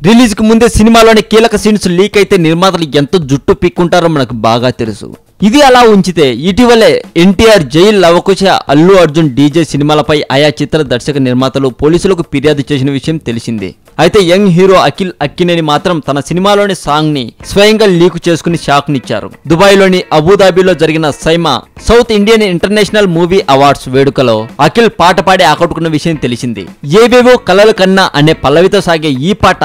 Release కు ముందే సినిమాలోని కీలక సీన్స్ లీక్ అయితే నిర్మాతలు ఎంత జుట్టు పీక్కుంటారో మనకు బాగా తెలుసు. ఇది అలా ఉంచితే ఇటీవలే ఎన్టీఆర్, జైల్, లవకుశ, అల్లు అర్జున్, డీజే సినిమాలపై ఆయా చిత్ర దర్శక నిర్మాతలు పోలీసులకు ఫిర్యాదు చేసిన విషయం తెలిసిందే. అయితే యంగ్ హీరో అఖిల్ అక్కినేని మాత్రం తన సినిమాలోని సాంగ్ ని స్వయంగా లీక్ చేసుకుని షాక్ నిచ్చారు. దుబాయ్ లోని అబుదాబిలో జరిగిన SIIMA South Indian international movie awards వేడుకలో అఖిల్ పాట పాడి ఆకట్టుకున్న విషయం తెలిసింది. ఏవేవో కలలు కన్నా అనే పల్లవితో సాగే ఈ పాట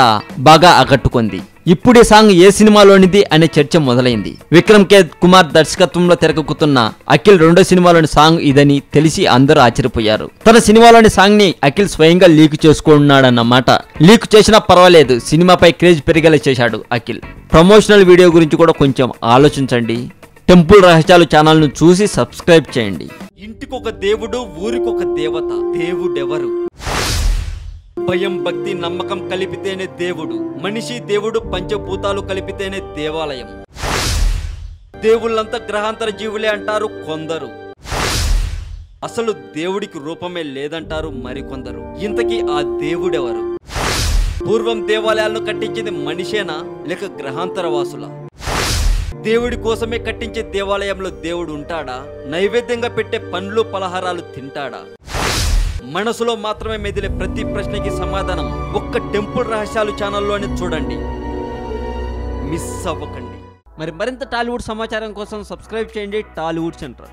బాగా ఆకట్టుకుంది. ఇప్పుడు ఈ సాంగ్ ఏ సినిమాలోనిది అనే చర్చ మొదలైంది. విక్రమ్ కే కుమార్ దర్శకత్వంలో తెరకెక్కుతున్న అఖిల్ రెండో సినిమాలోని సాంగ్ ఇదని తెలిసి అందరూ ఆశ్చర్యపోయారు. తన సినిమాలోని సాంగ్ ని అఖిల్ స్వయంగా లీక్ చేసుకున్నాడన్నమాట. లీక్ చేసినా పర్వాలేదు, సినిమాపై క్రేజ్ పెరిగేలా చేశాడు అఖిల్. ప్రమోషనల్ వీడియో గురించి కూడా కొంచెం ఆలోచించండి. టెంపుల్ రహస్యాలు ఛానల్ ను చూసి సబ్స్క్రైబ్ చేయండి. ఇంటికొక దేవుడు, ఊరికొక దేవత. దేవుడెవరు? భయం, భక్తి, నమ్మకం కలిపితేనే దేవుడు. మనిషి దేవుడు, పంచభూతాలు కలిపితేనే దేవాలయం. దేవుళ్ళంతా గ్రహాంతర జీవులే అంటారు కొందరు. అసలు దేవుడికి రూపమే లేదంటారు మరికొందరు. ఇంతకీ ఆ దేవుడెవరు? పూర్వం దేవాలయాలను కట్టించింది మనిషేనా లేక గ్రహాంతర వాసుల? దేవుడి కోసమే కట్టించే దేవాలయంలో దేవుడు ఉంటాడా? నైవేద్యంగా పెట్టే పండ్లు పలహారాలు తింటాడా? మనసులో మాత్రమే మెదిలే ప్రతి ప్రశ్నకి సమాధానం ఒక్క టెంపుల్ రహస్యాలు ఛానల్లోనే చూడండి. మిస్ అవ్వకండి. మరింత టాలీవుడ్ సమాచారం కోసం సబ్స్క్రైబ్ చేయండి టాలీవుడ్ సెంటర్.